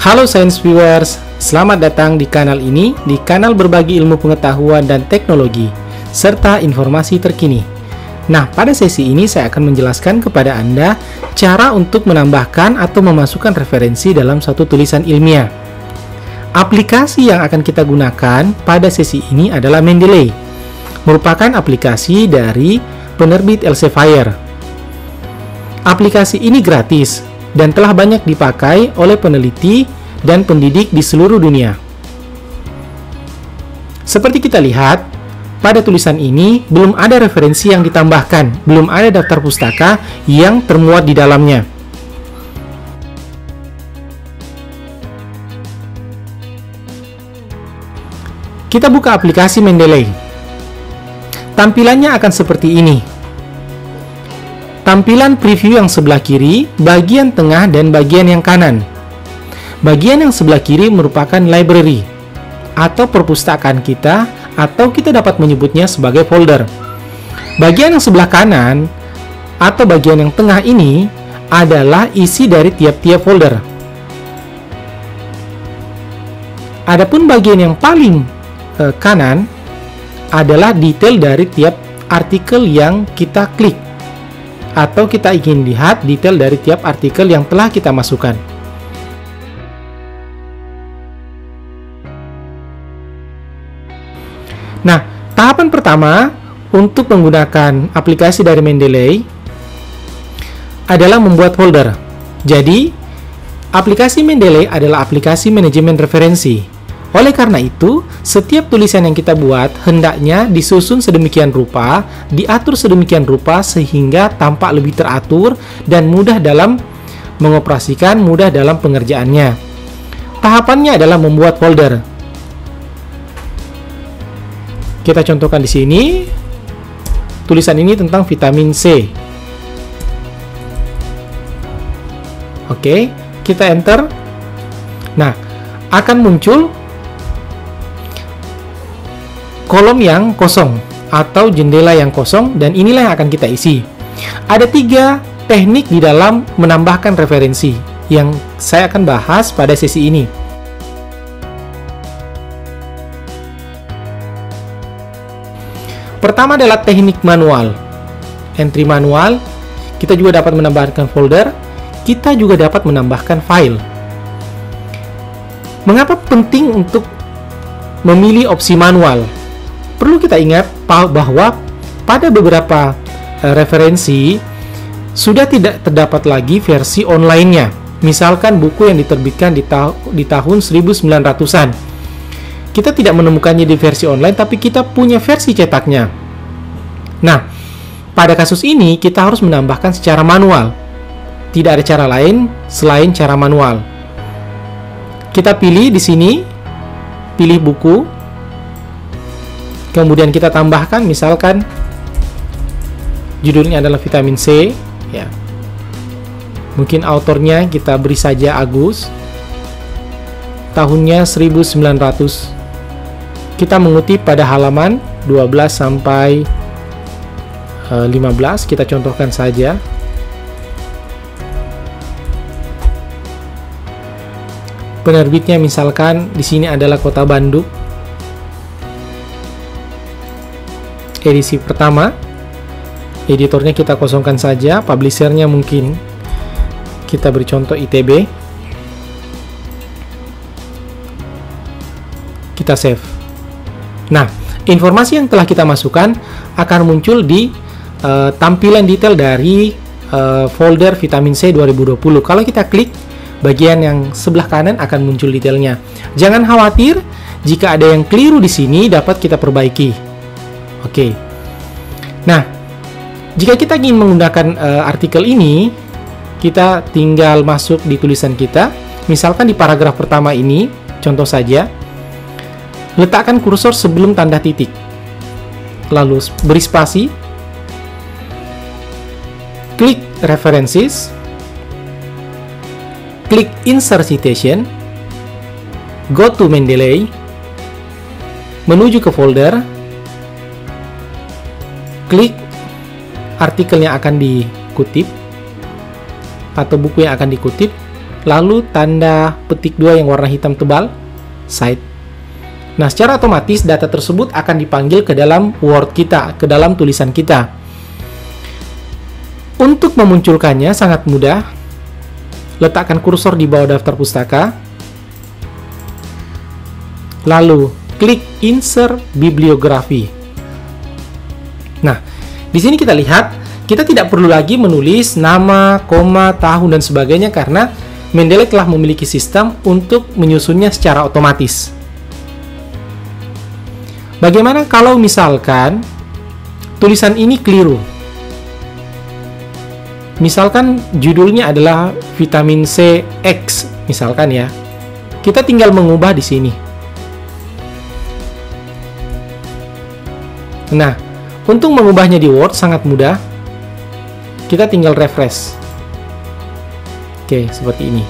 Halo Science Viewers, selamat datang di kanal ini, di kanal berbagi ilmu pengetahuan dan teknologi, serta informasi terkini. Nah, pada sesi ini saya akan menjelaskan kepada Anda cara untuk menambahkan atau memasukkan referensi dalam suatu tulisan ilmiah. Aplikasi yang akan kita gunakan pada sesi ini adalah Mendeley, merupakan aplikasi dari penerbit Elsevier. Aplikasi ini gratis dan telah banyak dipakai oleh peneliti dan pendidik di seluruh dunia. Seperti kita lihat, pada tulisan ini belum ada referensi yang ditambahkan, belum ada daftar pustaka yang termuat di dalamnya. Kita buka aplikasi Mendeley. Tampilannya akan seperti ini. Tampilan preview yang sebelah kiri, bagian tengah, dan bagian yang kanan. Bagian yang sebelah kiri merupakan library atau perpustakaan kita, atau kita dapat menyebutnya sebagai folder. Bagian yang sebelah kanan atau bagian yang tengah ini adalah isi dari tiap-tiap folder. Adapun bagian yang paling kanan adalah detail dari tiap artikel yang kita klik, atau kita ingin lihat detail dari tiap artikel yang telah kita masukkan. Nah, tahapan pertama untuk menggunakan aplikasi dari Mendeley adalah membuat folder. Jadi, aplikasi Mendeley adalah aplikasi manajemen referensi. Oleh karena itu, setiap tulisan yang kita buat hendaknya disusun sedemikian rupa, diatur sedemikian rupa sehingga tampak lebih teratur dan mudah dalam mengoperasikan, mudah dalam pengerjaannya. Tahapannya adalah membuat folder. Kita contohkan di sini. Tulisan ini tentang vitamin C. Oke, kita enter. Nah, akan muncul kolom yang kosong atau jendela yang kosong, dan inilah yang akan kita isi. Ada 3 teknik di dalam menambahkan referensi yang saya akan bahas pada sesi ini. Pertama adalah teknik manual. Entry manual, kita juga dapat menambahkan folder, kita juga dapat menambahkan file. Mengapa penting untuk memilih opsi manual? Perlu kita ingat bahwa pada beberapa referensi sudah tidak terdapat lagi versi online-nya. Misalkan buku yang diterbitkan di tahun 1900-an. Kita tidak menemukannya di versi online, tapi kita punya versi cetaknya. Nah, pada kasus ini kita harus menambahkan secara manual. Tidak ada cara lain selain cara manual. Kita pilih di sini, pilih buku. Kemudian kita tambahkan, misalkan judulnya adalah vitamin C, ya. Mungkin autornya kita beri saja Agus. Tahunnya 1900. Kita mengutip pada halaman 12 sampai 15, kita contohkan saja. Penerbitnya misalkan di sini adalah Kota Bandung. Edisi pertama, editornya kita kosongkan saja, publishernya mungkin kita beri contoh ITB, kita save. Nah, informasi yang telah kita masukkan akan muncul di tampilan detail dari folder vitamin C 2020. Kalau kita klik bagian yang sebelah kanan akan muncul detailnya. Jangan khawatir jika ada yang keliru di sini, dapat kita perbaiki. Oke. Nah, jika kita ingin menggunakan artikel ini, kita tinggal masuk di tulisan kita. Misalkan di paragraf pertama ini, contoh saja, letakkan kursor sebelum tanda titik. Lalu beri spasi. Klik references. Klik insert citation. Go to Mendeley. Menuju ke folder. Klik artikel yang akan dikutip atau buku yang akan dikutip, lalu tanda petik 2 yang warna hitam tebal, cite. Nah, secara otomatis data tersebut akan dipanggil ke dalam Word kita, ke dalam tulisan kita. Untuk memunculkannya sangat mudah. Letakkan kursor di bawah daftar pustaka. Lalu, klik Insert Bibliografi. Nah, di sini kita lihat, kita tidak perlu lagi menulis nama, koma, tahun, dan sebagainya karena Mendeley telah memiliki sistem untuk menyusunnya secara otomatis. Bagaimana kalau misalkan tulisan ini keliru? Misalkan judulnya adalah vitamin C X, misalkan ya. Kita tinggal mengubah di sini. Nah, untuk mengubahnya di Word sangat mudah. Kita tinggal refresh. Oke, seperti ini.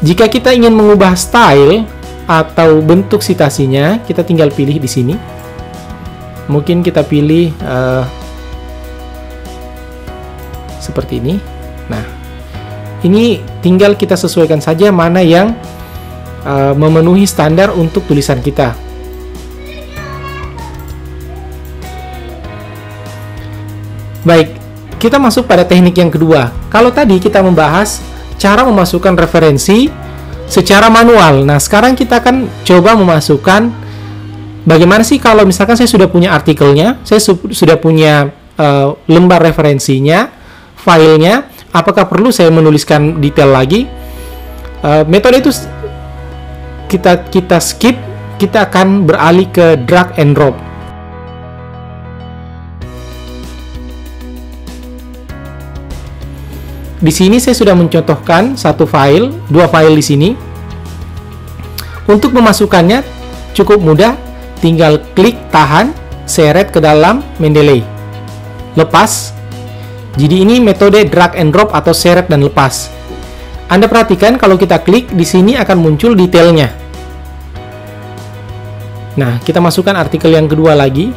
Jika kita ingin mengubah style atau bentuk citasinya, kita tinggal pilih di sini. Mungkin kita pilih seperti ini. Nah, ini tinggal kita sesuaikan saja mana yang memenuhi standar untuk tulisan kita. Baik, kita masuk pada teknik yang kedua. Kalau tadi kita membahas cara memasukkan referensi secara manual. Nah, sekarang kita akan coba memasukkan bagaimana sih kalau misalkan saya sudah punya artikelnya, saya sudah punya lembar referensinya, filenya, apakah perlu saya menuliskan detail lagi? Metode itu kita skip, kita akan beralih ke drag and drop. Di sini saya sudah mencontohkan dua file di sini. Untuk memasukkannya cukup mudah, tinggal klik tahan, seret ke dalam Mendeley. Lepas. Jadi ini metode drag and drop atau seret dan lepas. Anda perhatikan kalau kita klik di sini akan muncul detailnya. Nah, kita masukkan artikel yang kedua lagi.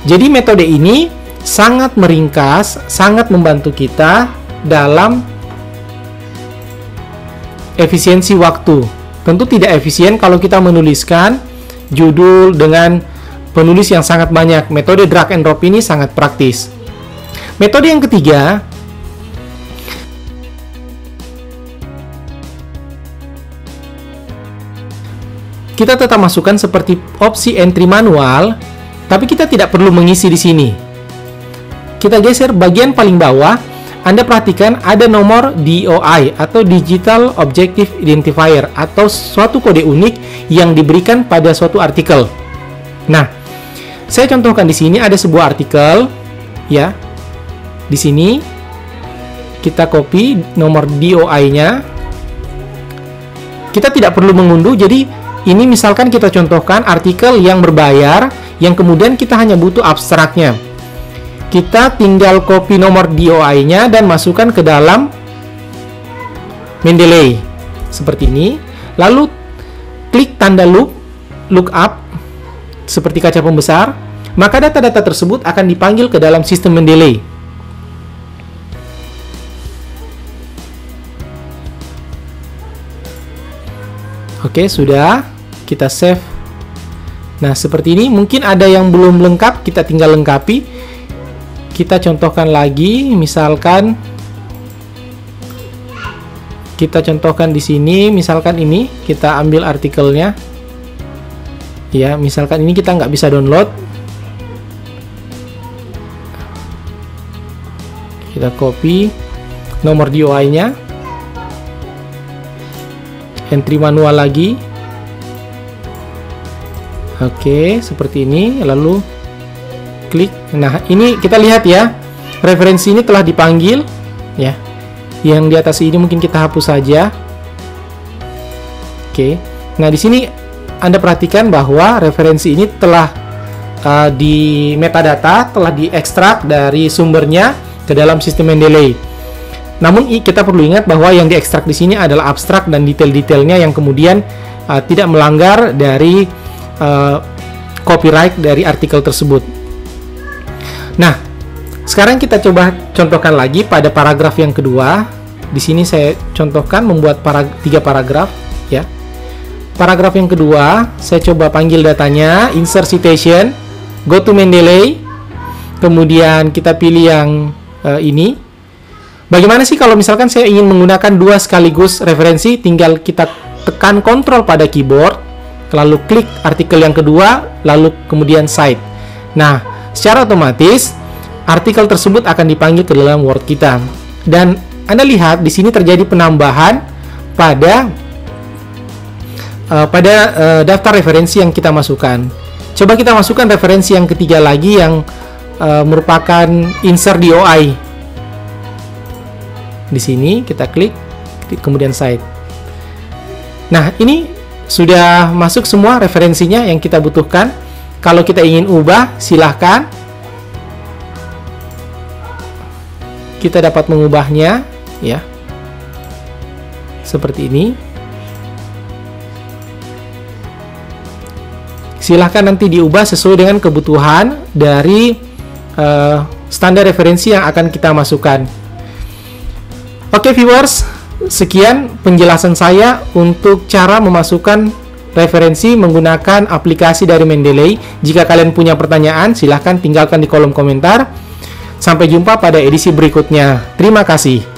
Jadi metode ini sangat meringkas, sangat membantu kita dalam efisiensi waktu. Tentu tidak efisien kalau kita menuliskan judul dengan penulis yang sangat banyak. Metode drag and drop ini sangat praktis. Metode yang ketiga, kita tetap masukkan seperti opsi entry manual, tapi kita tidak perlu mengisi di sini. Kita geser bagian paling bawah, Anda perhatikan ada nomor DOI atau Digital Objective Identifier atau suatu kode unik yang diberikan pada suatu artikel. Nah, saya contohkan di sini ada sebuah artikel, ya. Di sini kita copy nomor DOI-nya. Kita tidak perlu mengunduh, jadi ini misalkan kita contohkan artikel yang berbayar, yang kemudian kita hanya butuh abstraknya. Kita tinggal copy nomor DOI-nya dan masukkan ke dalam Mendeley seperti ini. Lalu klik tanda look up seperti kaca pembesar, maka data-data tersebut akan dipanggil ke dalam sistem Mendeley. Oke, sudah. Kita save. Nah, seperti ini. Mungkin ada yang belum lengkap, kita tinggal lengkapi. Kita contohkan lagi, misalkan kita contohkan di sini, misalkan ini kita ambil artikelnya, ya, misalkan ini kita nggak bisa download, kita copy nomor DOI-nya, entry manual lagi, oke, seperti ini, lalu klik. Nah, ini kita lihat ya, referensi ini telah dipanggil, ya. Yang di atas ini mungkin kita hapus saja. Oke. Nah, di sini Anda perhatikan bahwa referensi ini telah di metadata, telah diekstrak dari sumbernya ke dalam sistem Mendeley. Namun kita perlu ingat bahwa yang diekstrak di sini adalah abstrak dan detail-detailnya yang kemudian tidak melanggar dari copyright dari artikel tersebut. Nah, sekarang kita coba contohkan lagi pada paragraf yang kedua. Di sini saya contohkan membuat 3 paragraf ya. Paragraf yang kedua, saya coba panggil datanya, insert citation, go to Mendeley, kemudian kita pilih yang ini. Bagaimana sih kalau misalkan saya ingin menggunakan 2 sekaligus referensi? Tinggal kita tekan Ctrl pada keyboard, lalu klik artikel yang kedua, lalu kemudian cite. Nah, secara otomatis artikel tersebut akan dipanggil ke dalam Word kita. Dan Anda lihat di sini terjadi penambahan pada daftar referensi yang kita masukkan. Coba kita masukkan referensi yang ketiga lagi yang merupakan insert DOI. Di sini kita klik kemudian cite. Nah, ini sudah masuk semua referensinya yang kita butuhkan. Kalau kita ingin ubah, silahkan. Kita dapat mengubahnya ya. Seperti ini. Silahkan nanti diubah sesuai dengan kebutuhan dari standar referensi yang akan kita masukkan. Oke viewers, sekian penjelasan saya untuk cara memasukkan referensi menggunakan aplikasi dari Mendeley. Jika kalian punya pertanyaan, silahkan tinggalkan di kolom komentar. Sampai jumpa pada edisi berikutnya. Terima kasih.